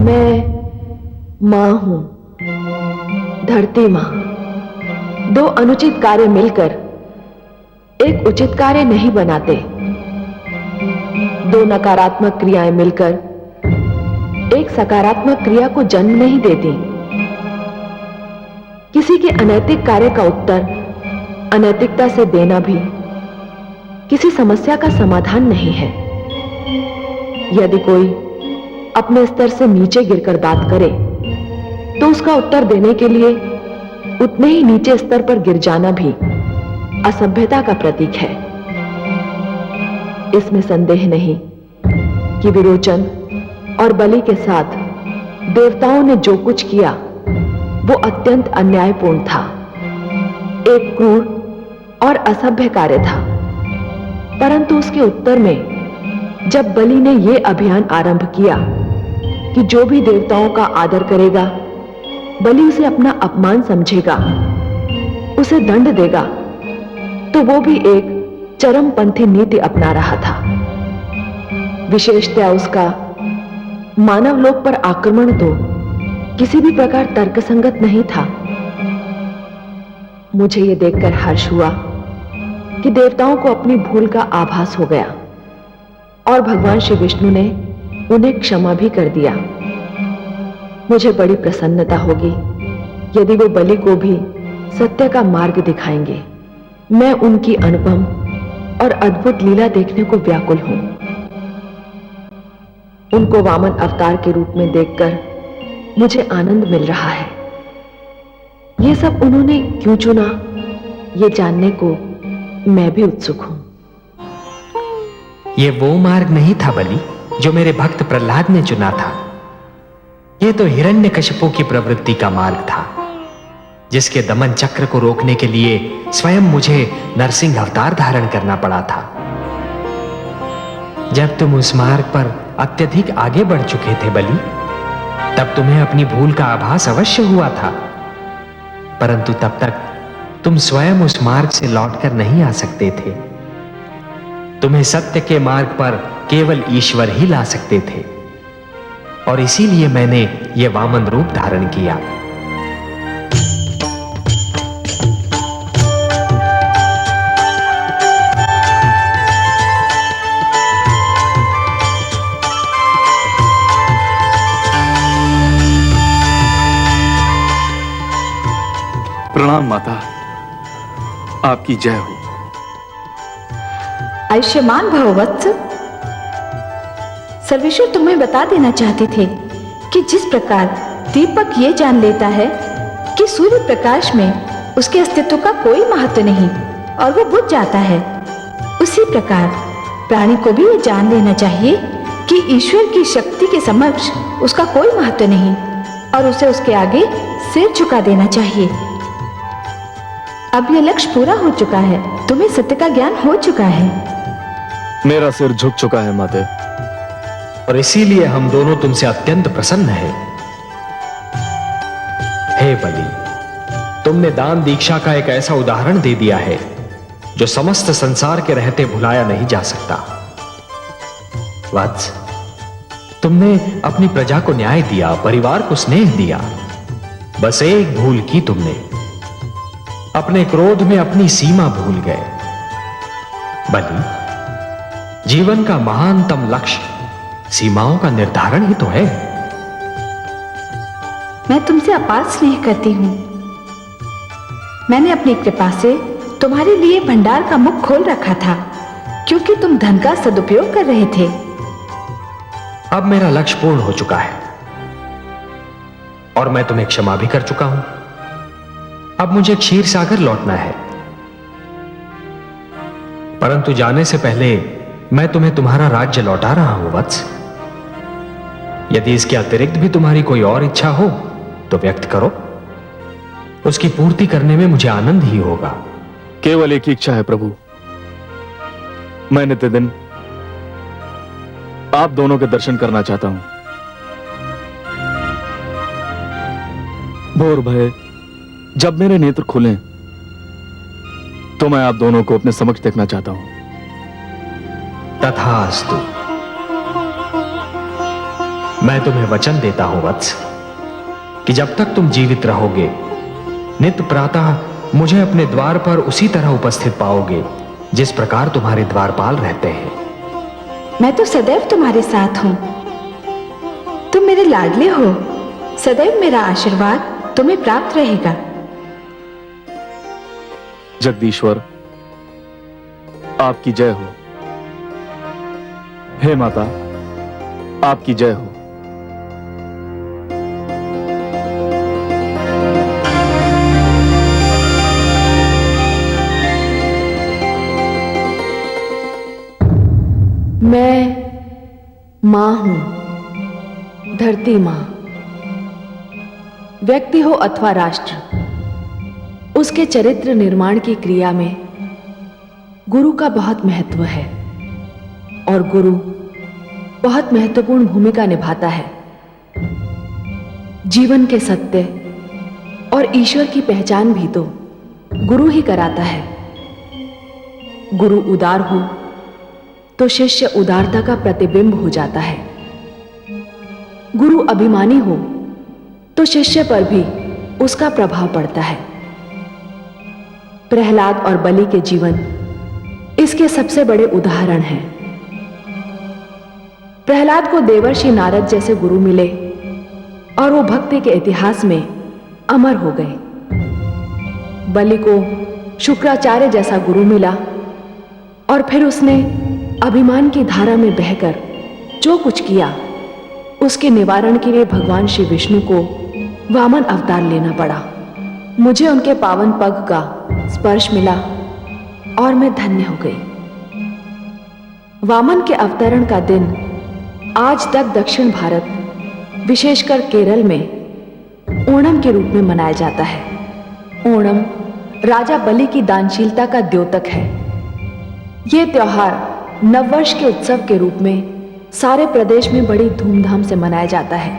मैं मां हूं, धरती मां। दो अनुचित कार्य मिलकर एक उचित कार्य नहीं बनाते। दो नकारात्मक क्रियाएं मिलकर एक सकारात्मक क्रिया को जन्म नहीं देती। किसी के अनैतिक कार्य का उत्तर अनैतिकता से देना भी किसी समस्या का समाधान नहीं है। यदि कोई अपने स्तर से नीचे गिरकर बात करे तो उसका उत्तर देने के लिए उतने ही नीचे स्तर पर गिर जाना भी असभ्यता का प्रतीक है। इसमें संदेह नहीं कि विरोचन और बलि के साथ देवताओं ने जो कुछ किया वो अत्यंत अन्यायपूर्ण था, एक क्रूर और असभ्य कार्य था। परंतु उसके उत्तर में जब बलि ने यह अभियान आरंभ किया कि जो भी देवताओं का आदर करेगा बलि उसे अपना अपमान समझेगा, उसे दंड देगा, तो वो भी एक चरमपंथी नीति अपना रहा था। विशेषतया उसका मानव लोक पर आक्रमण तो किसी भी प्रकार तर्कसंगत नहीं था। मुझे यह देखकर हर्ष हुआ कि देवताओं को अपनी भूल का आभास हो गया और भगवान श्री विष्णु ने उन्हें क्षमा भी कर दिया। मुझे बड़ी प्रसन्नता होगी यदि वो बलि को भी सत्य का मार्ग दिखाएंगे। मैं उनकी अनुपम और अद्भुत लीला देखने को व्याकुल हूं। उनको वामन अवतार के रूप में देखकर मुझे आनंद मिल रहा है। ये सब उन्होंने क्यों चुना, ये जानने को मैं भी उत्सुक हूं। ये वो मार्ग नहीं था बलि जो मेरे भक्त प्रहलाद ने चुना था। यह तो हिरण्यकशिपु की प्रवृत्ति का मार्ग था, जिसके दमन चक्र को रोकने के लिए स्वयं मुझे नरसिंह अवतार धारण करना पड़ा था। जब तुम उस मार्ग पर अत्यधिक आगे बढ़ चुके थे बलि, तब तुम्हें अपनी भूल का आभास अवश्य हुआ था, परंतु तब तक तुम स्वयं उस मार्ग से लौटकर नहीं आ सकते थे। तुम्हें सत्य के मार्ग पर केवल ईश्वर ही ला सकते थे, और इसीलिए मैंने यह वामन रूप धारण किया। प्रणाम माता, आपकी जय हो। आयुष्मान भव वत्स। सर्वेश्वर तुम्हें बता देना चाहते थे कि जिस प्रकार दीपक ये जान लेता है कि सूर्य प्रकाश में उसके अस्तित्व का कोई महत्व नहीं और वो बुझ जाता है, उसी प्रकार प्राणी को भी ये जान लेना चाहिए कि ईश्वर की शक्ति के समक्ष उसका कोई महत्व नहीं और उसे उसके आगे सिर झुका देना चाहिए। अब यह लक्ष्य पूरा हो चुका है, तुम्हें सत्य का ज्ञान हो चुका है। मेरा सिर झुक चुका है माते, और इसीलिए हम दोनों तुमसे अत्यंत प्रसन्न हैं। हे बलि, तुमने दान दीक्षा का एक ऐसा उदाहरण दे दिया है जो समस्त संसार के रहते भुलाया नहीं जा सकता। वत्स, तुमने अपनी प्रजा को न्याय दिया, परिवार को स्नेह दिया। बस एक भूल की तुमने, अपने क्रोध में अपनी सीमा भूल गए। बलि, जीवन का महानतम लक्ष्य सीमाओं का निर्धारण ही तो है। मैं तुमसे अपार स्नेह करती हूं। मैंने अपनी कृपा से तुम्हारे लिए भंडार का मुख खोल रखा था, क्योंकि तुम धन का सदुपयोग कर रहे थे। अब मेरा लक्ष्य पूर्ण हो चुका है और मैं तुम्हें क्षमा भी कर चुका हूं। अब मुझे क्षीर सागर लौटना है, परंतु जाने से पहले मैं तुम्हें तुम्हारा राज्य लौटा रहा हूं वत्स। यदि इसके अतिरिक्त भी तुम्हारी कोई और इच्छा हो तो व्यक्त करो, उसकी पूर्ति करने में मुझे आनंद ही होगा। केवल एक ही इच्छा है प्रभु। मैं नित्यदिन आप दोनों के दर्शन करना चाहता हूं। भोर भय जब मेरे नेत्र खुलें तो मैं आप दोनों को अपने समक्ष देखना चाहता हूं। तथास्तु। मैं तुम्हें वचन देता हूं वत्स कि जब तक तुम जीवित रहोगे नित्य प्रातः मुझे अपने द्वार पर उसी तरह उपस्थित पाओगे जिस प्रकार तुम्हारे द्वारपाल रहते हैं। मैं तो सदैव तुम्हारे साथ हूं। तुम मेरे लाडले हो। सदैव मेरा आशीर्वाद तुम्हें प्राप्त रहेगा। जगदीश्वर, आपकी जय हो। हे माता, आपकी जय हो। मैं मां हूं, धरती मां। व्यक्ति हो अथवा राष्ट्र, उसके चरित्र निर्माण की क्रिया में गुरु का बहुत महत्व है और गुरु बहुत महत्वपूर्ण भूमिका निभाता है। जीवन के सत्य और ईश्वर की पहचान भी तो गुरु ही कराता है। गुरु उदार हो तो शिष्य उदारता का प्रतिबिंब हो जाता है। गुरु अभिमानी हो तो शिष्य पर भी उसका प्रभाव पड़ता है। प्रहलाद और बलि के जीवन इसके सबसे बड़े उदाहरण हैं। प्रहलाद को देवर्षि नारद जैसे गुरु मिले और वो भक्ति के इतिहास में अमर हो गए। बलि को शुक्राचार्य जैसा गुरु मिला और फिर उसने अभिमान की धारा में बहकर जो कुछ किया उसके निवारण के लिए भगवान श्री विष्णु को वामन अवतार लेना पड़ा। मुझे उनके पावन पग का स्पर्श मिला और मैं धन्य हो गई। वामन के अवतरण का दिन आज तक दक्षिण भारत, विशेषकर केरल में ओणम के रूप में मनाया जाता है। ओणम राजा बलि की दानशीलता का द्योतक है। यह त्योहार नववर्ष के उत्सव के रूप में सारे प्रदेश में बड़ी धूमधाम से मनाया जाता है।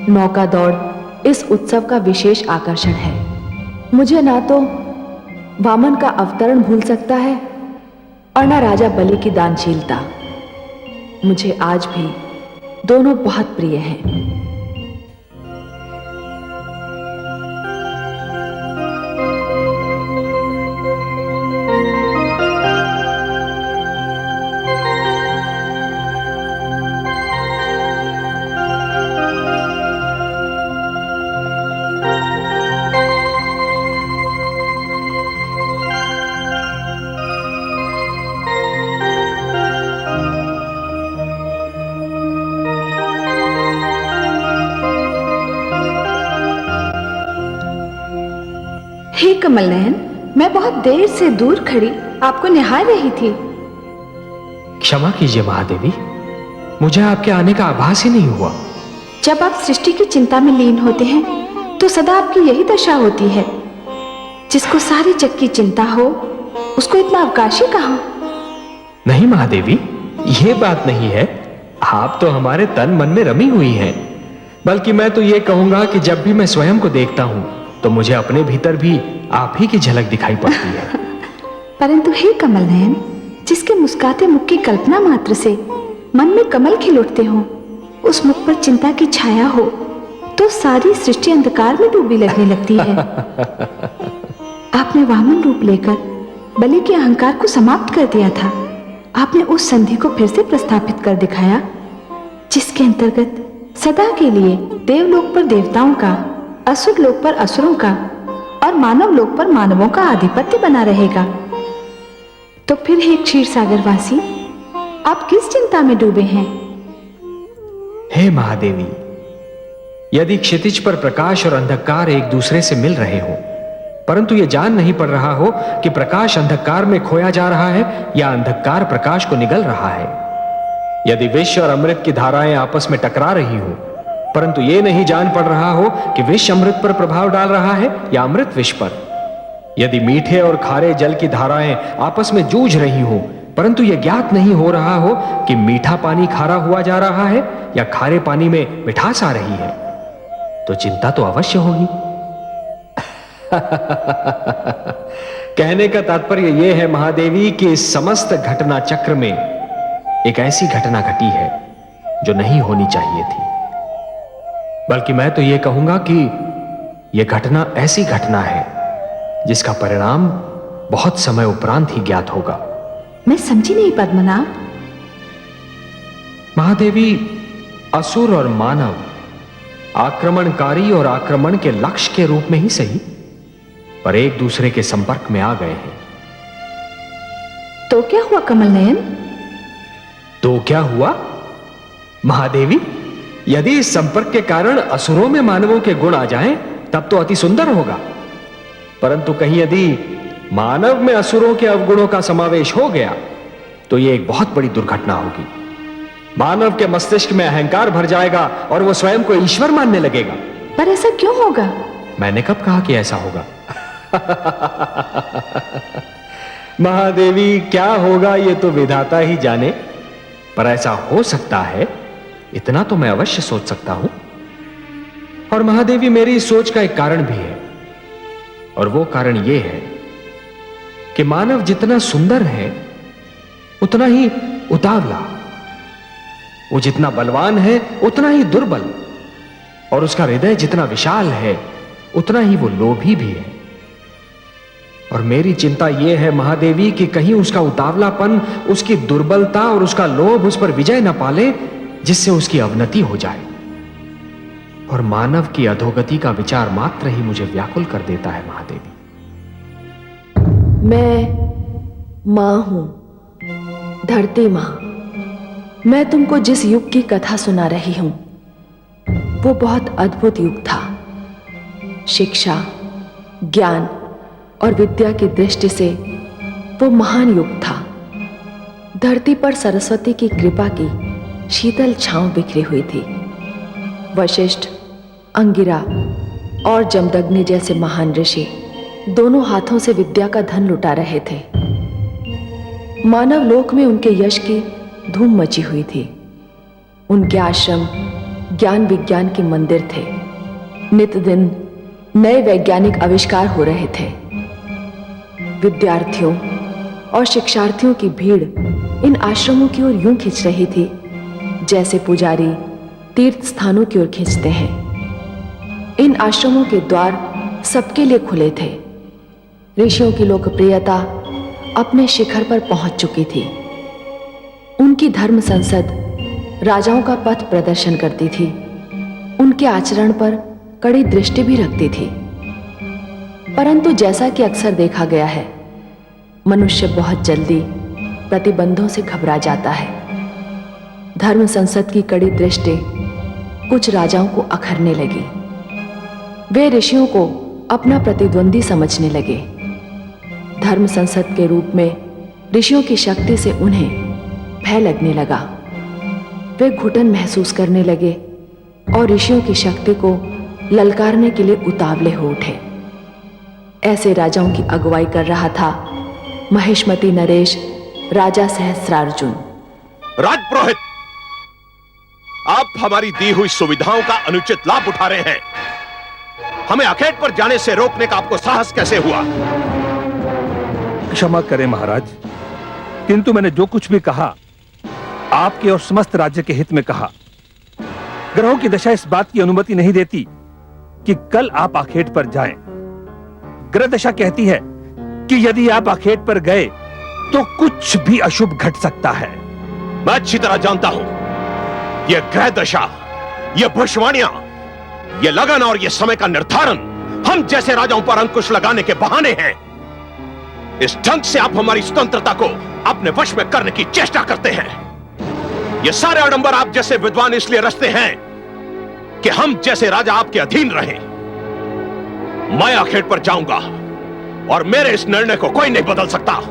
नौका दौड़ इस उत्सव का विशेष आकर्षण है। मुझे ना तो वामन का अवतरण भूल सकता है और ना राजा बलि की दानशीलता। मुझे आज भी दोनों बहुत प्रिय हैं। हे कमल नयन, मैं बहुत देर से दूर खड़ी आपको निहार रही थी। क्षमा कीजिए महादेवी, मुझे आपके आने का आभास ही नहीं हुआ। जब आप सृष्टि की चिंता में लीन होते हैं तो सदा आपकी यही दशा होती है। जिसको सारे जग की चिंता हो उसको इतना अवकाश ही कहां। नहीं महादेवी, यह बात नहीं है। आप तो हमारे तन मन में रमी हुई हैं। बल्कि मैं तो यह कहूंगा कि जब भी मैं स्वयं को देखता हूं तो मुझे अपने भीतर भी आप ही की झलक दिखाई पड़ती है। परंतु हे कमल नयन, जिसके मुस्कुराते मुख की कल्पना मात्र से मन में कमल खिल उठते हो, उस मुख पर चिंता की छाया हो तो सारी सृष्टि अंधकार में डूबी लगने लगती है। आपने वामन रूप लेकर बलि के अहंकार को समाप्त कर दिया था। आपने उस संधि को फिर से प्रस्थापित कर दिखाया जिसके अंतर्गत सदा के लिए देवलोक पर देवताओं का, असुर लोक पर असुरों का और मानव लोक पर मानवों का आधिपत्य बना रहेगा। तो फिर हे क्षीर सागर वासी, आप किस चिंता में डूबे हैं? हे महादेवी, यदि क्षितिज पर प्रकाश और अंधकार एक दूसरे से मिल रहे हो, परंतु यह जान नहीं पड़ रहा हो कि प्रकाश अंधकार में खोया जा रहा है या अंधकार प्रकाश को निगल रहा है, यदि विष और अमृत की धाराएं आपस में टकरा रही हो, परंतु यह नहीं जान पड़ रहा हो कि विष अमृत पर प्रभाव डाल रहा है या अमृत विष पर, यदि मीठे और खारे जल की धाराएं आपस में जूझ रही हो, परंतु यह ज्ञात नहीं हो रहा हो कि मीठा पानी खारा हुआ जा रहा है या खारे पानी में मिठास आ रही है, तो चिंता तो अवश्य होगी। कहने का तात्पर्य यह है महादेवी कि इस समस्त घटना चक्र में एक ऐसी घटना घटी है जो नहीं होनी चाहिए थी। बल्कि मैं तो यह कहूंगा कि यह घटना ऐसी घटना है जिसका परिणाम बहुत समय उपरांत ही ज्ञात होगा। मैं समझी नहीं पद्मनाभ। महादेवी, असुर और मानव आक्रमणकारी और आक्रमण के लक्ष्य के रूप में ही सही, पर एक दूसरे के संपर्क में आ गए हैं। तो क्या हुआ कमल नयन? तो क्या हुआ महादेवी? यदि इस संपर्क के कारण असुरों में मानवों के गुण आ जाएं, तब तो अति सुंदर होगा। परंतु कहीं यदि मानव में असुरों के अवगुणों का समावेश हो गया, तो यह एक बहुत बड़ी दुर्घटना होगी। मानव के मस्तिष्क में अहंकार भर जाएगा और वह स्वयं को ईश्वर मानने लगेगा। पर ऐसा क्यों होगा? मैंने कब कहा कि ऐसा होगा? महादेवी, क्या होगा यह तो विधाता ही जाने, पर ऐसा हो सकता है इतना तो मैं अवश्य सोच सकता हूं। और महादेवी, मेरी इस सोच का एक कारण भी है, और वो कारण यह है कि मानव जितना सुंदर है उतना ही उतावला, वो जितना बलवान है उतना ही दुर्बल, और उसका हृदय जितना विशाल है उतना ही वो लोभी भी है। और मेरी चिंता यह है महादेवी कि कहीं उसका उतावलापन, उसकी दुर्बलता और उसका लोभ उस पर विजय न पाले, जिससे उसकी अवनति हो जाए। और मानव की अधोगति का विचार मात्र ही मुझे व्याकुल कर देता है महादेवी। मैं मां हूं, धरती मां। मैं तुमको जिस युग की कथा सुना रही हूं, वो बहुत अद्भुत युग था। शिक्षा, ज्ञान और विद्या की दृष्टि से वो महान युग था। धरती पर सरस्वती की कृपा की शीतल छांव बिखरी हुई थी। वशिष्ठ, अंगिरा और जमदग्नि जैसे महान ऋषि दोनों हाथों से विद्या का धन लुटा रहे थे। मानव लोक में उनके यश की धूम मची हुई थी। उनके आश्रम ज्ञान विज्ञान के मंदिर थे। नित दिन नए वैज्ञानिक आविष्कार हो रहे थे। विद्यार्थियों और शिक्षार्थियों की भीड़ इन आश्रमों की ओर यूं खिंच रही थी जैसे पुजारी तीर्थ स्थानों की ओर खींचते हैं। इन आश्रमों के द्वार सबके लिए खुले थे। ऋषियों की लोकप्रियता अपने शिखर पर पहुंच चुकी थी। उनकी धर्म संसद राजाओं का पथ प्रदर्शन करती थी। उनके आचरण पर कड़ी दृष्टि भी रखती थी। परंतु जैसा कि अक्सर देखा गया है, मनुष्य बहुत जल्दी प्रतिबंधों से घबरा जाता है। धर्म संसद की कड़ी दृष्टि कुछ राजाओं को अखरने लगी। वे ऋषियों को अपना प्रतिद्वंदी समझने लगे। धर्म संसद के रूप में ऋषियों की शक्ति से उन्हें भय लगने लगा। वे घुटन महसूस करने लगे और ऋषियों की शक्ति को ललकारने के लिए उतावले हो उठे। ऐसे राजाओं की अगुवाई कर रहा था महेशमती नरेश राजा सहस्रार्जुन। राजपुरोहित, आप हमारी दी हुई सुविधाओं का अनुचित लाभ उठा रहे हैं। हमें अखेट पर जाने से रोकने का आपको साहस कैसे हुआ? क्षमा करें महाराज, किंतु मैंने जो कुछ भी कहा आपके और समस्त राज्य के हित में कहा। ग्रहों की दशा इस बात की अनुमति नहीं देती कि कल आप आखेट पर जाएं। ग्रह दशा कहती है कि यदि आप आखेट पर गए तो कुछ भी अशुभ घट सकता है। मैं अच्छी तरह जानता हूं, यह ग्रह दशा, यह भविष्यवाणियां, यह लगन और यह समय का निर्धारण हम जैसे राजाओं पर अंकुश लगाने के बहाने हैं। इस ढंग से आप हमारी स्वतंत्रता को अपने वश में करने की चेष्टा करते हैं। ये सारे आडंबर आप जैसे विद्वान इसलिए रचते हैं कि हम जैसे राजा आपके अधीन रहें। मैं आखेट पर जाऊंगा और मेरे इस निर्णय को कोई नहीं बदल सकता।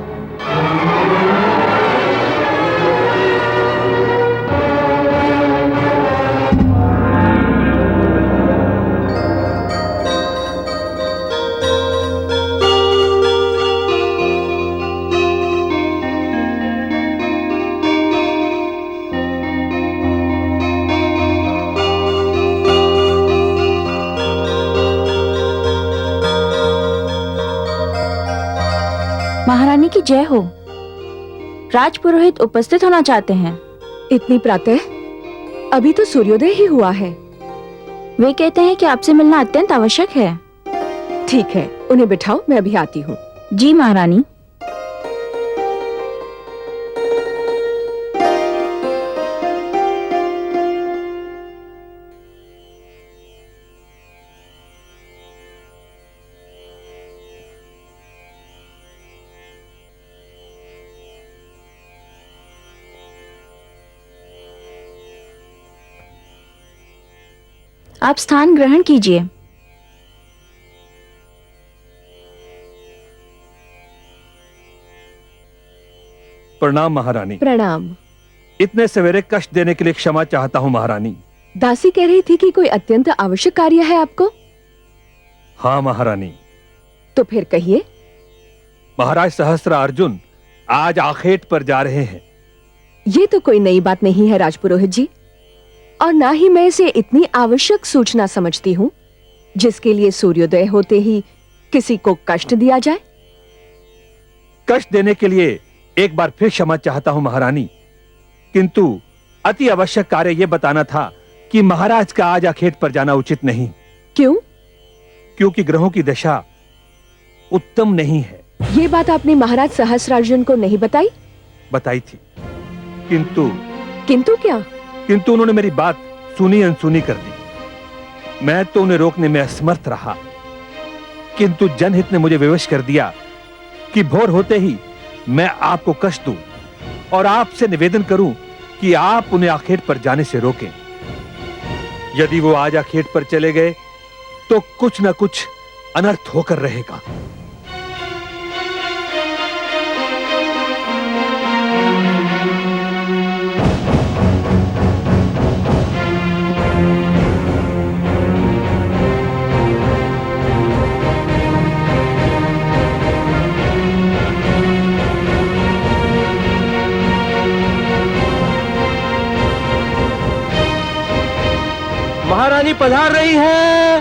महारानी की जय हो। राजपुरोहित उपस्थित होना चाहते हैं। इतनी प्रातः? अभी तो सूर्योदय ही हुआ है। वे कहते हैं कि आपसे मिलना अत्यंत आवश्यक है। ठीक है, उन्हें बिठाओ, मैं अभी आती हूँ। जी महारानी। आप स्थान ग्रहण कीजिए। प्रणाम महारानी। प्रणाम। इतने सवेरे कष्ट देने के लिए क्षमा चाहता हूँ महारानी। दासी कह रही थी कि कोई अत्यंत आवश्यक कार्य है आपको। हाँ महारानी। तो फिर कहिए। महाराज सहस्त्र अर्जुन आज आखेट पर जा रहे हैं। ये तो कोई नई बात नहीं है राजपुरोहित जी, और ना ही मैं इसे इतनी आवश्यक सूचना समझती हूँ जिसके लिए सूर्योदय होते ही किसी को कष्ट दिया जाए। कष्ट देने के लिए एक बार फिर क्षमा चाहता हूं महारानी, किंतु अति आवश्यक कार्य यह बताना था कि महाराज का आज आखेट पर जाना उचित नहीं। क्यों? क्योंकि ग्रहों की दशा उत्तम नहीं है। ये बात आपने महाराज सहस्रार्जुन को नहीं बताई? बताई थी, किंतु किंतु क्या? किंतु उन्होंने मेरी बात सुनी अनसुनी कर दी। मैं तो उन्हें रोकने में असमर्थ रहा, किंतु जनहित ने मुझे विवश कर दिया कि भोर होते ही मैं आपको कष्ट दूं और आपसे निवेदन करूं कि आप उन्हें आखेट पर जाने से रोकें। यदि वो आज आखेट पर चले गए तो कुछ न कुछ अनर्थ होकर रहेगा। महारानी पधार रही है।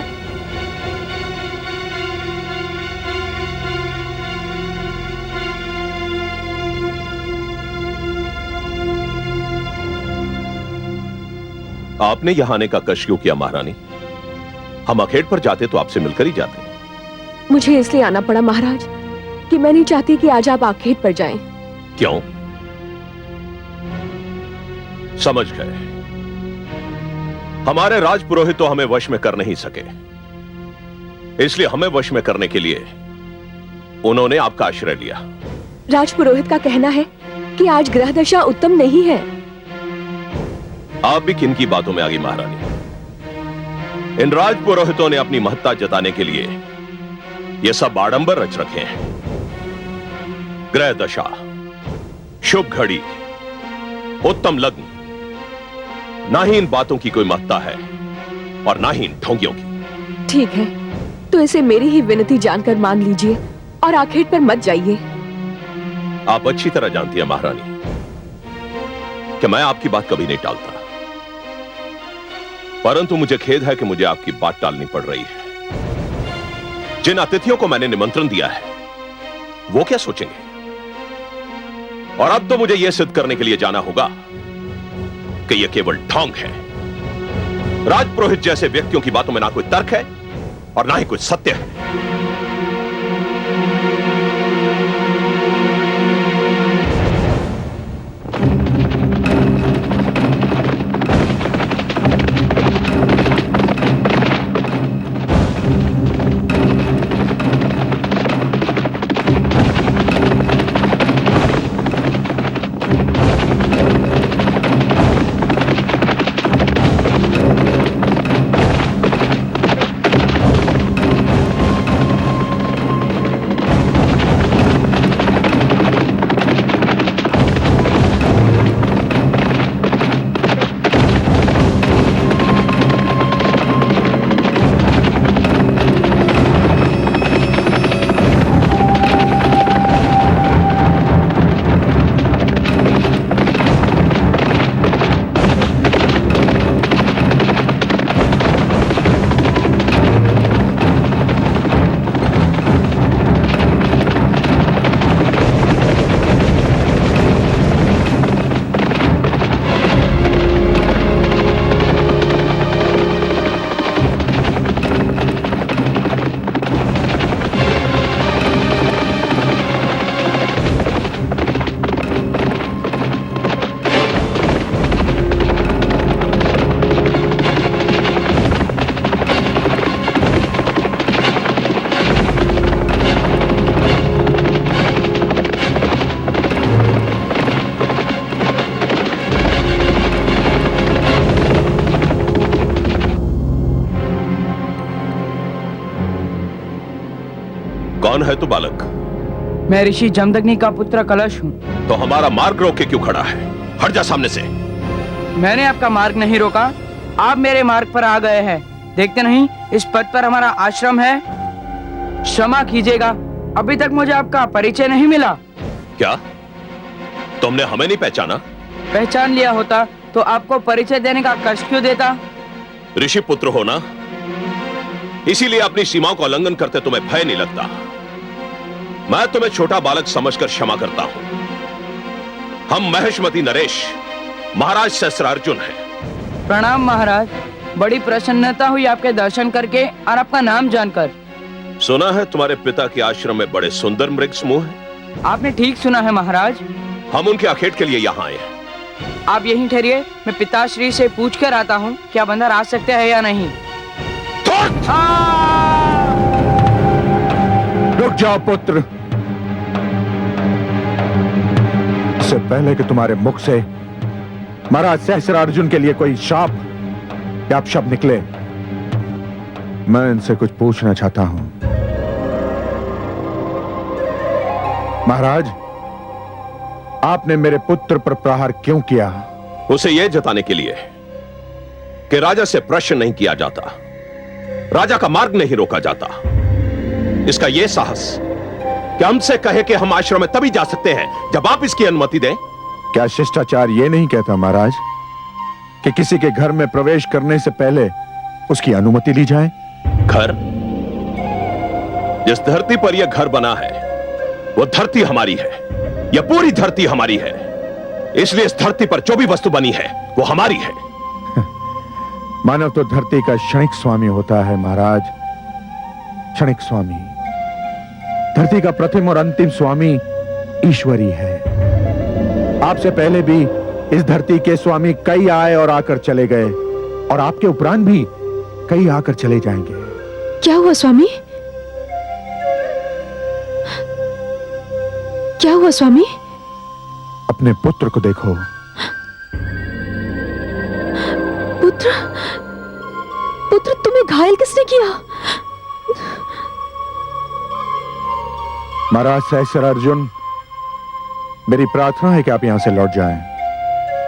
आपने यहां आने का कष्ट क्यों किया महारानी? हम आखेट पर जाते तो आपसे मिलकर ही जाते। मुझे इसलिए आना पड़ा महाराज कि मैं नहीं चाहती कि आज आप आखेट पर जाएं। क्यों? समझ गए। हमारे राजपुरोहित तो हमें वश में कर नहीं सके, इसलिए हमें वश में करने के लिए उन्होंने आपका आश्रय लिया। राजपुरोहित का कहना है कि आज ग्रह दशा उत्तम नहीं है। आप भी किन की बातों में आ गई महारानी? इन राजपुरोहितों ने अपनी महत्ता जताने के लिए ये सब आडंबर रच रखे हैं। ग्रह दशा, शुभ घड़ी, उत्तम लग्न, ना ही इन बातों की कोई महत्ता है और ना ही इन ढोंगियों की। ठीक है, तो इसे मेरी ही विनती जानकर मान लीजिए और आखेट पर मत जाइए। आप अच्छी तरह जानती हैं महारानी कि मैं आपकी बात कभी नहीं टालता, परंतु मुझे खेद है कि मुझे आपकी बात टालनी पड़ रही है। जिन अतिथियों को मैंने निमंत्रण दिया है वो क्या सोचेंगे? और अब तो मुझे यह सिद्ध करने के लिए जाना होगा कि यह केवल ढोंग है। राजपुरोहित जैसे व्यक्तियों की बातों में ना कोई तर्क है और ना ही कुछ सत्य है। कौन है तू बालक? मैं ऋषि जमदग्नि का पुत्र कलश हूँ। तो हमारा मार्ग रोक के क्यों खड़ा है? हट जा सामने से। मैंने आपका मार्ग नहीं रोका, आप मेरे मार्ग पर आ गए हैं। देखते नहीं इस पद पर हमारा आश्रम है। क्षमा कीजिएगा, अभी तक मुझे आपका परिचय नहीं मिला। क्या तुमने हमें नहीं पहचाना? पहचान लिया होता तो आपको परिचय देने का कष्ट क्यों देता? ऋषि पुत्र हो ना, इसीलिए अपनी सीमाओं का उल्लंघन करते तुम्हें भय नहीं लगता। मैं तुम्हें छोटा बालक समझकर क्षमा करता हूं। हम महेशमती नरेश महाराज सहस्त्रार्जुन हैं। प्रणाम महाराज, बड़ी प्रसन्नता हुई आपके दर्शन करके और आपका नाम जानकर। सुना है तुम्हारे पिता के आश्रम में बड़े सुंदर मृग समूह हैं। आपने ठीक सुना है महाराज। हम उनके आखेट के लिए यहाँ आए हैं। आप यहीं ठहरिए, मैं पिताश्री से पूछ कर आता हूँ क्या बंदर आ सकते हैं या नहीं। रुक जाओ पुत्र। इससे पहले कि तुम्हारे मुख से महाराज सहस्त्रार्जुन के लिए कोई शाप या अपशब्द निकले, मैं इनसे कुछ पूछना चाहता हूं। महाराज, आपने मेरे पुत्र पर प्रहार क्यों किया? उसे यह जताने के लिए कि राजा से प्रश्न नहीं किया जाता, राजा का मार्ग नहीं रोका जाता। इसका यह साहस कि हमसे कहे कि हम आश्रम में तभी जा सकते हैं जब आप इसकी अनुमति दें। क्या शिष्टाचार यह नहीं कहता महाराज कि किसी के घर में प्रवेश करने से पहले उसकी अनुमति ली जाए? घर? जिस धरती पर यह घर बना है वो धरती हमारी है। यह पूरी धरती हमारी है, इसलिए इस धरती पर जो भी वस्तु बनी है वो हमारी है। मानव तो धरती का क्षणिक स्वामी होता है महाराज, क्षणिक स्वामी। धरती का प्रथम और अंतिम स्वामी ईश्वरी है। आपसे पहले भी इस धरती के स्वामी कई आए और आकर चले गए, और आपके उपरांत भी कई आकर चले जाएंगे। क्या हुआ स्वामी? क्या हुआ स्वामी? अपने पुत्र को देखो। पुत्र? पुत्र तुम्हें घायल किसने किया? महाराज सहस्त्रार्जुन, मेरी प्रार्थना है कि आप यहां से लौट जाएं।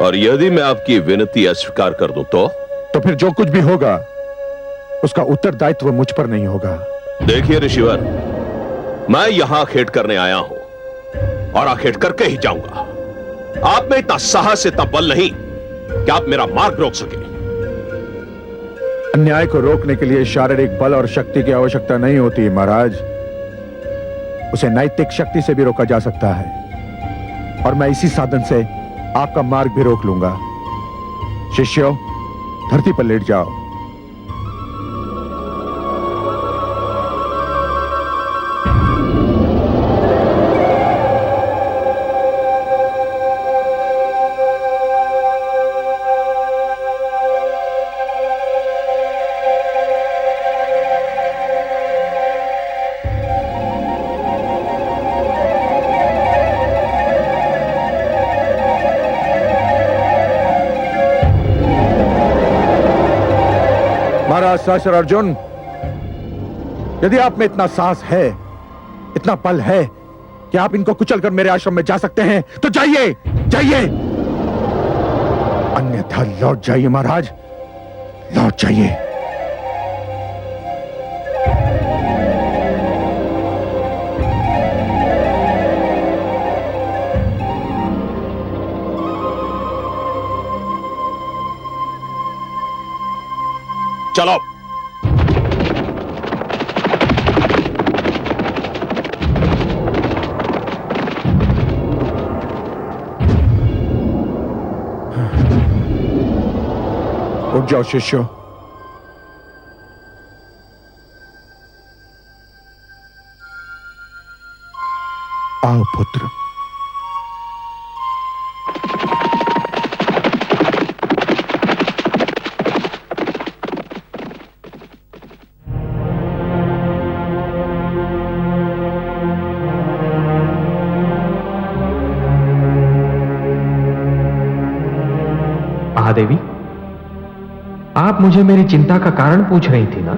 और यदि मैं आपकी विनती अस्वीकार कर दूं तो फिर जो कुछ भी होगा उसका उत्तरदायित्व मुझ पर नहीं होगा। देखिए ऋषिवर, मैं यहां आखेट करने आया हूं और आखेट करके ही जाऊंगा। आप में इतना साहस, इतना बल नहीं कि आप मेरा मार्ग रोक सके। अन्याय को रोकने के लिए शारीरिक बल और शक्ति की आवश्यकता नहीं होती महाराज, उसे नैतिक शक्ति से भी रोका जा सकता है, और मैं इसी साधन से आपका मार्ग भी रोक लूंगा। शिष्यों, धरती पर लेट जाओ। महाराज सहस्त्रार्जुन, यदि आप में इतना साहस है, इतना बल है कि आप इनको कुचलकर मेरे आश्रम में जा सकते हैं, तो जाइए, जाइए। अन्यथा लौट जाइए महाराज, लौट जाइए। चलो। उठ जाओ शिष्यों। आओ पुत्र। महादेवी, आप मुझे मेरी चिंता का कारण पूछ रही थी ना?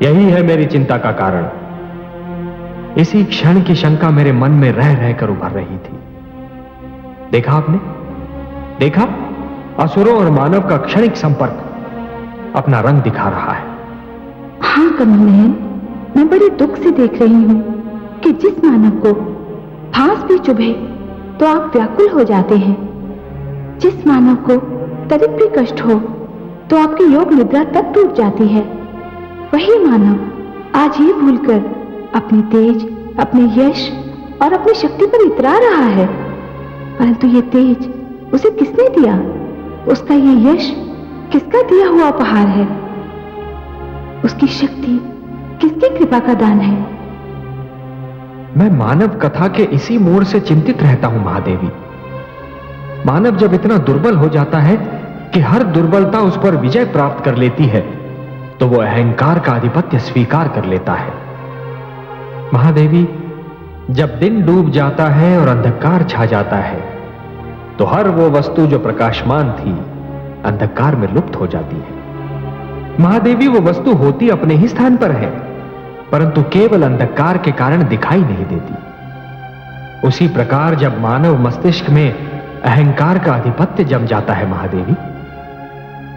यही है मेरी चिंता का कारण। इसी क्षण की शंका मेरे मन में रह रहकर उभर रही थी। देखा आपने? देखा? असुरों और मानव का क्षणिक संपर्क अपना रंग दिखा रहा है। हाँ कमल नयन, मैं बड़े दुख से देख रही हूँ कि जिस मानव को फांस भी चुभे तो आप व्याकुल हो जाते हैं, जिस मानव को तनिक भी कष्ट हो तो आपकी योग निद्रा तक टूट जाती है, वही मानव आज ये भूलकर अपनी तेज, अपने यश और अपनी शक्ति पर इतरा रहा है। परंतु ये तेज उसे किसने दिया? उसका ये यश किसका दिया हुआ उपहार है? उसकी शक्ति किसकी कृपा का दान है? मैं मानव कथा के इसी मोड़ से चिंतित रहता हूं महादेवी। मानव जब इतना दुर्बल हो जाता है कि हर दुर्बलता उस पर विजय प्राप्त कर लेती है, तो वो अहंकार का आधिपत्य स्वीकार कर लेता है। महादेवी, जब दिन डूब जाता है और अंधकार छा जाता है, तो हर वो वस्तु जो प्रकाशमान थी अंधकार में लुप्त हो जाती है। महादेवी, वो वस्तु होती अपने ही स्थान पर है, परंतु केवल अंधकार के कारण दिखाई नहीं देती। उसी प्रकार जब मानव मस्तिष्क में अहंकार का आधिपत्य जम जाता है महादेवी,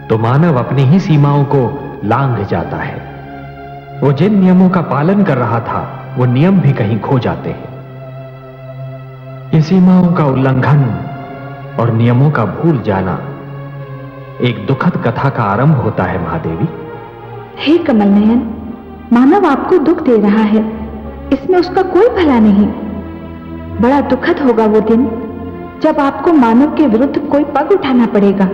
तो मानव अपनी ही सीमाओं को लांघ जाता है। वो जिन नियमों का पालन कर रहा था, वो नियम भी कहीं खो जाते हैं। ये सीमाओं का उल्लंघन और नियमों का भूल जाना एक दुखद कथा का आरंभ होता है महादेवी। हे कमल नयन, मानव आपको दुख दे रहा है, इसमें उसका कोई भला नहीं। बड़ा दुखद होगा वो दिन जब आपको मानव के विरुद्ध कोई पग उठाना पड़ेगा।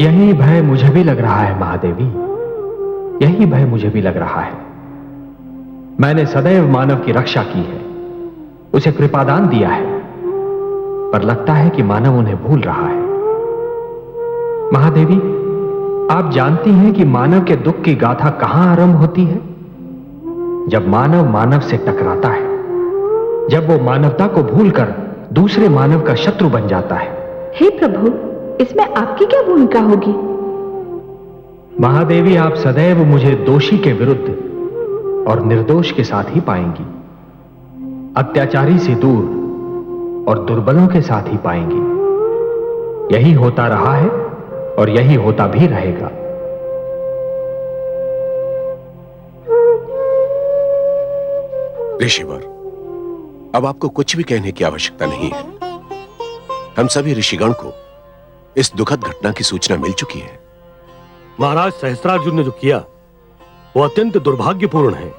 यही भय मुझे भी लग रहा है महादेवी, यही भय मुझे भी लग रहा है। मैंने सदैव मानव की रक्षा की है, उसे कृपादान दिया है, पर लगता है कि मानव उन्हें भूल रहा है। महादेवी, आप जानती हैं कि मानव के दुख की गाथा कहां आरंभ होती है? जब मानव मानव से टकराता है, जब वो मानवता को भूलकर दूसरे मानव का शत्रु बन जाता है। हे प्रभु, इसमें आपकी क्या भूमिका होगी? महादेवी, आप सदैव मुझे दोषी के विरुद्ध और निर्दोष के साथ ही पाएंगी, अत्याचारी से दूर और दुर्बलों के साथ ही पाएंगी। यही होता रहा है और यही होता भी रहेगा। ऋषिवर, अब आपको कुछ भी कहने की आवश्यकता नहीं है। हम सभी ऋषिगण को इस दुखद घटना की सूचना मिल चुकी है। महाराज सहस्त्रार्जुन ने जो किया वो अत्यंत दुर्भाग्यपूर्ण है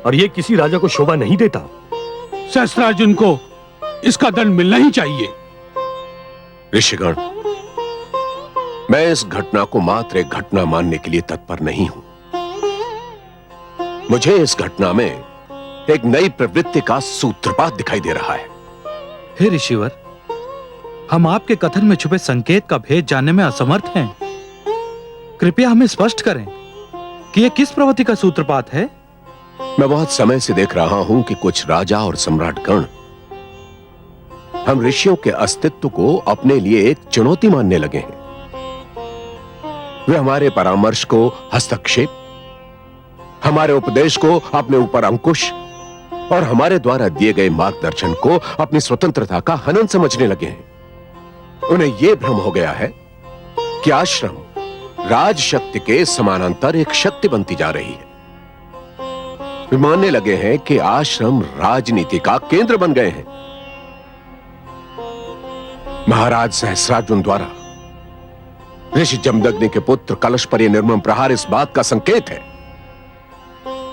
और ये किसी राजा को शोभा नहीं देता। सहस्त्रार्जुन को इसका दंड मिलना ही चाहिए। ऋषिगण, मैं इस घटना को मात्र एक घटना मानने के लिए तत्पर नहीं हूं। मुझे इस घटना में एक नई प्रवृत्ति का सूत्रपात दिखाई दे रहा है। हे ऋषिवर, हम आपके कथन में छुपे संकेत का भेद जानने में असमर्थ हैं। कृपया हमें स्पष्ट करें कि यह किस प्रवृत्ति का सूत्रपात है। मैं बहुत समय से देख रहा हूं कि कुछ राजा और सम्राटगण हम ऋषियों के अस्तित्व को अपने लिए एक चुनौती मानने लगे हैं। वे हमारे परामर्श को हस्तक्षेप, हमारे उपदेश को अपने ऊपर अंकुश और हमारे द्वारा दिए गए मार्गदर्शन को अपनी स्वतंत्रता का हनन समझने लगे हैं। उन्हें यह भ्रम हो गया है कि आश्रम राज शक्ति के समानांतर एक शक्ति बनती जा रही है। वे मानने लगे हैं कि आश्रम राजनीति का केंद्र बन गए हैं। महाराज सहस्रार्जुन द्वारा ऋषि जमदग्नि के पुत्र कलश पर यह निर्मम प्रहार इस बात का संकेत है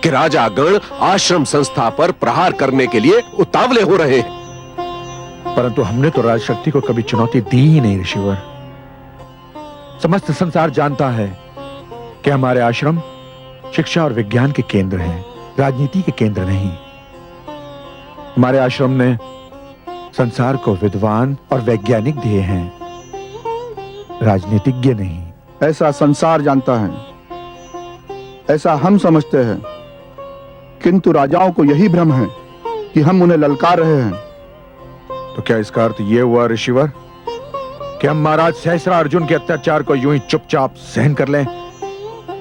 कि राजागण आश्रम संस्था पर प्रहार करने के लिए उतावले हो रहे हैं। परंतु हमने तो राजशक्ति को कभी चुनौती दी ही नहीं ऋषिवर। समस्त संसार जानता है कि हमारे आश्रम शिक्षा और विज्ञान के केंद्र हैं, राजनीति के केंद्र नहीं। हमारे आश्रम ने संसार को विद्वान और वैज्ञानिक दिए हैं, राजनीतिज्ञ नहीं। ऐसा संसार जानता है, ऐसा हम समझते हैं, किंतु राजाओं को यही भ्रम है कि हम उन्हें ललकार रहे हैं। तो क्या इसका अर्थ यह हुआ ऋषिवर कि हम महाराज सहस्रार्जुन के अत्याचार को यूं ही चुपचाप सहन कर लें,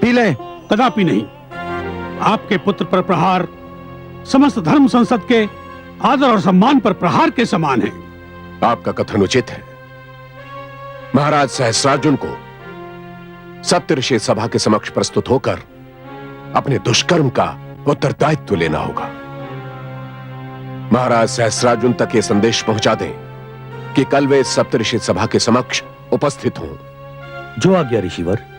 पी लें? कदापि नहीं। आपके पुत्र पर प्रहार समस्त धर्म संसद के आदर और सम्मान पर प्रहार के समान है। आपका कथन उचित है। महाराज सहस्रार्जुन को सप्तऋषि सभा के समक्ष प्रस्तुत होकर अपने दुष्कर्म का उत्तरदायित्व लेना होगा। महाराज सहस्रार्जुन तक ये संदेश पहुंचा दें कि कल वे सप्तऋषि सभा के समक्ष उपस्थित हों। जो आज्ञा ऋषिवर।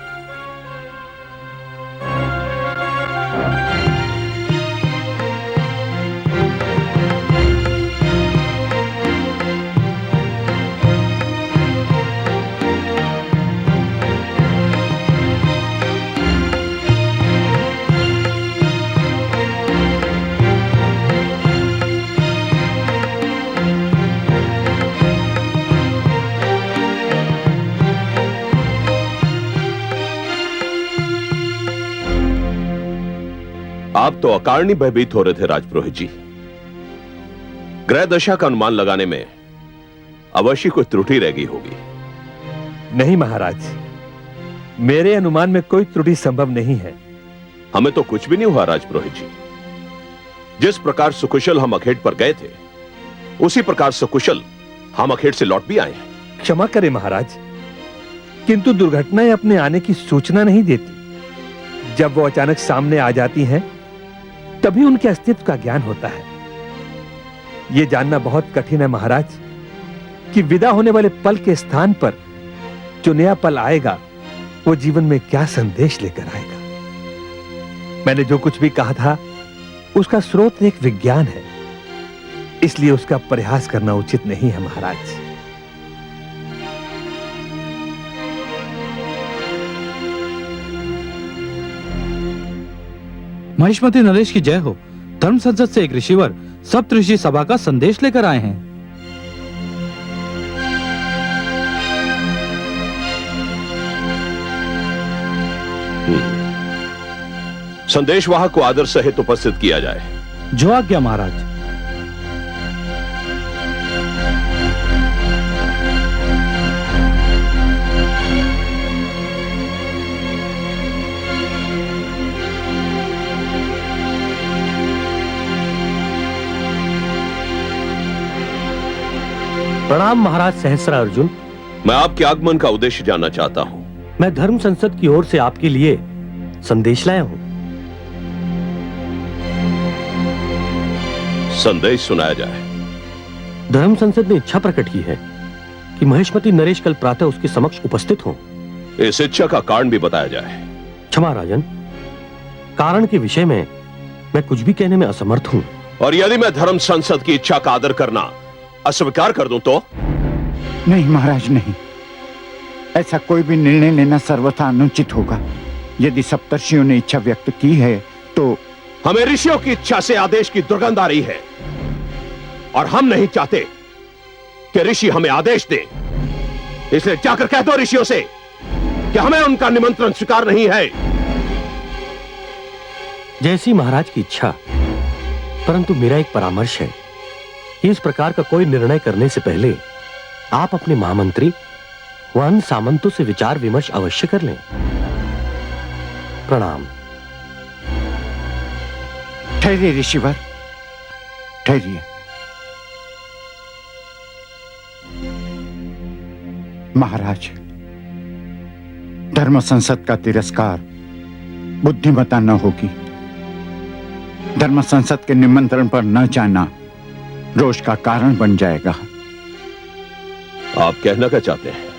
आप तो अकारणी भयभीत हो रहे थे राजपुरोहित जी। ग्रह दशा का अनुमान लगाने में अवश्य कोई त्रुटि रह गई होगी। नहीं महाराज, मेरे अनुमान में कोई त्रुटि संभव नहीं है। हमें तो कुछ भी नहीं हुआ राजपुरोहित जी। जिस प्रकार सुकुशल हम अखेट पर गए थे, उसी प्रकार सुकुशल हम अखेट से लौट भी आए हैं। क्षमा करें महाराज, किंतु दुर्घटनाएं अपने आने की सूचना नहीं देती। जब वो अचानक सामने आ जाती हैं, तभी उनके अस्तित्व का ज्ञान होता है। यह जानना बहुत कठिन है महाराज कि विदा होने वाले पल के स्थान पर जो नया पल आएगा, वो जीवन में क्या संदेश लेकर आएगा। मैंने जो कुछ भी कहा था, उसका स्रोत एक विज्ञान है, इसलिए उसका प्रयास करना उचित नहीं है महाराज। महिष्मती नरेश की जय हो। धर्म संसद से एक ऋषिवर सप्तऋषि सभा का संदेश लेकर आए हैं। संदेशवाहक को आदर सहित उपस्थित किया जाए। जो आज्ञा महाराज। प्रणाम महाराज सहस्रार्जुन। मैं आपके आगमन का उद्देश्य जानना चाहता हूं। मैं धर्म संसद की ओर से आपके लिए संदेश लाया हूं। संदेश सुनाया जाए। धर्म संसद ने इच्छा प्रकट की है कि महिष्मती नरेश कल प्रातः उसके समक्ष उपस्थित हों। इस इच्छा का कारण भी बताया जाए। क्षमा राजन, कारण के विषय में मैं कुछ भी कहने में असमर्थ हूं। और यदि मैं धर्म संसद की इच्छा का आदर करना अस्वीकार कर दूं तो? नहीं महाराज, नहीं। ऐसा कोई भी निर्णय लेना सर्वथा अनुचित होगा। यदि सप्तर्षियों ने इच्छा व्यक्त की है तो हमें ऋषियों की इच्छा से आदेश की दुर्गंध आ रही है, और हम नहीं चाहते कि ऋषि हमें आदेश दें। इसलिए जाकर कह दो ऋषियों से कि हमें उनका निमंत्रण स्वीकार नहीं है। जैसी महाराज की इच्छा, परंतु मेरा एक परामर्श है कि इस प्रकार का कोई निर्णय करने से पहले आप अपने महामंत्री व अन्य सामंतों से विचार विमर्श अवश्य कर लें। प्रणाम। ठहरिए ऋषिवर, ठहरिए। महाराज, धर्म संसद का तिरस्कार बुद्धिमता न होगी। धर्म संसद के निमंत्रण पर न जाना रोष का कारण बन जाएगा। आप कहना क्या चाहते हैं?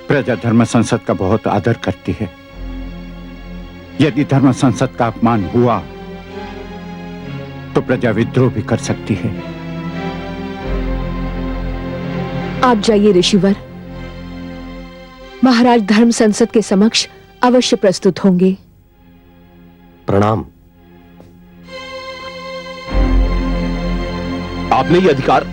प्रजा धर्म संसद का बहुत आदर करती है। यदि धर्म संसद का अपमान हुआ तो प्रजा विद्रोह भी कर सकती है। आप जाइए ऋषिवर, महाराज धर्म संसद के समक्ष अवश्य प्रस्तुत होंगे। प्रणाम। आपने ये अधिकार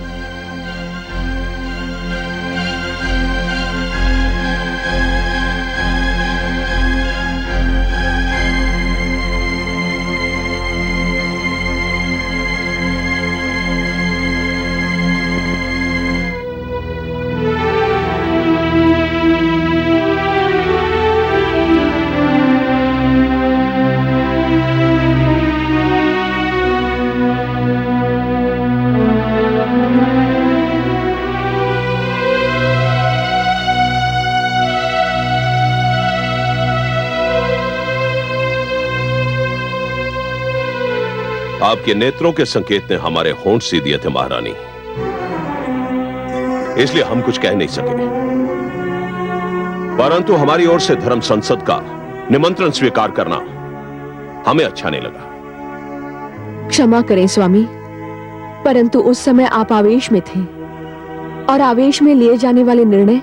आपके नेत्रों के संकेत ने हमारे होंठ सी दिए थे महारानी, इसलिए हम कुछ कह नहीं सके। परंतु हमारी ओर से धर्म संसद का निमंत्रण स्वीकार करना हमें अच्छा नहीं लगा। क्षमा करें स्वामी, परंतु उस समय आप आवेश में थे और आवेश में लिए जाने वाले निर्णय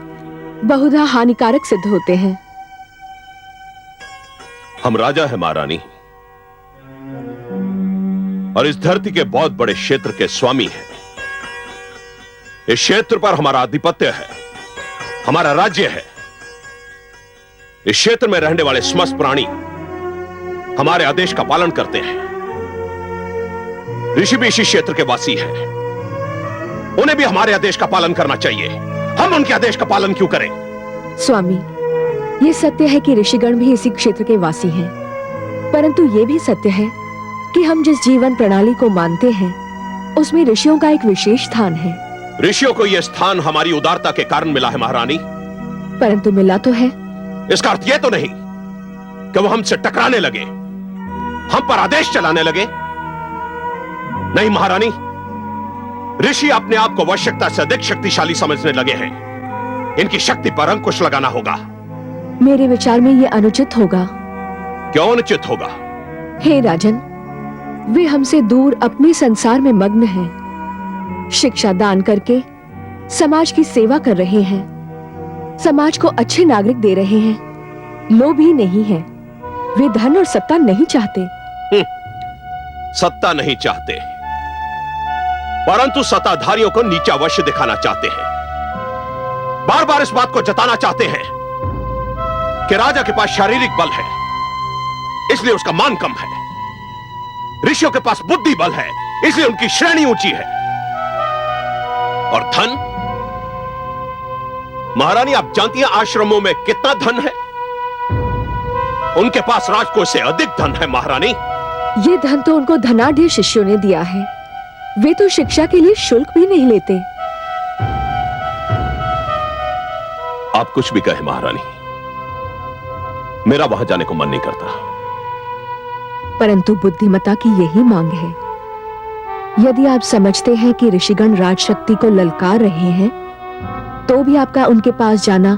बहुधा हानिकारक सिद्ध होते हैं। हम राजा हैं महारानी, और इस धरती के बहुत बड़े क्षेत्र के स्वामी हैं। इस क्षेत्र पर हमारा आधिपत्य है, हमारा राज्य है। इस क्षेत्र में रहने वाले समस्त प्राणी हमारे आदेश का पालन करते हैं। ऋषि भी इसी क्षेत्र के वासी हैं, उन्हें भी हमारे आदेश का पालन करना चाहिए। हम उनके आदेश का पालन क्यों करें? स्वामी, ये सत्य है कि ऋषिगण भी इसी क्षेत्र के वासी हैं, परंतु ये भी सत्य है कि हम जिस जीवन प्रणाली को मानते हैं उसमें ऋषियों का एक विशेष स्थान है। ऋषियों को यह स्थान हमारी उदारता के कारण मिला है महारानी। परंतु मिला तो है। इसका अर्थ यह तो नहीं कि वो हमसे टकराने लगे, हम पर आदेश चलाने लगे। नहीं महारानी, ऋषि अपने आप को आवश्यकता से अधिक शक्तिशाली समझने लगे हैं। इनकी शक्ति पर अंकुश लगाना होगा। मेरे विचार में यह अनुचित होगा। क्यों अनुचित होगा? हे राजन, वे हमसे दूर अपने संसार में मग्न हैं, शिक्षा दान करके समाज की सेवा कर रहे हैं, समाज को अच्छे नागरिक दे रहे हैं, लोभी नहीं है, वे धन और सत्ता नहीं चाहते। सत्ता नहीं चाहते, परंतु सत्ताधारियों को नीचा अवश्य दिखाना चाहते हैं। बार बार इस बात को जताना चाहते हैं कि राजा के पास शारीरिक बल है, इसलिए उसका मान कम है। ऋषियों के पास बुद्धि बल है, इसलिए उनकी श्रेणी ऊंची है। और धन, महारानी आप जानती हैं आश्रमों में कितना धन है? उनके पास राजकोष से अधिक धन है महारानी। ये धन तो उनको धनाढ़ शिष्यों ने दिया है, वे तो शिक्षा के लिए शुल्क भी नहीं लेते। आप कुछ भी कहें महारानी, मेरा वहां जाने को मन नहीं करता। परंतु बुद्धिमता की यही मांग है। यदि आप समझते हैं कि ऋषिगण राजशक्ति को ललकार रहे हैं, तो भी आपका उनके पास जाना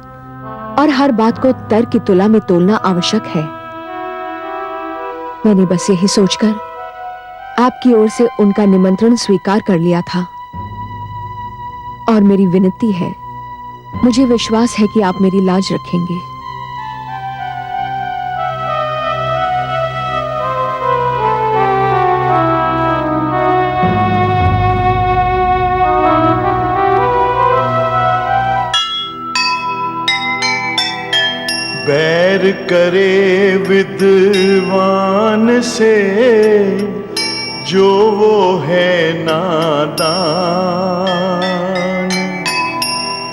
और हर बात को तर्क की तुला में तोलना आवश्यक है। मैंने बस यही सोचकर आपकी ओर से उनका निमंत्रण स्वीकार कर लिया था, और मेरी विनती है, मुझे विश्वास है कि आप मेरी लाज रखेंगे। बैर करे विद्वान से जो वो है नादान,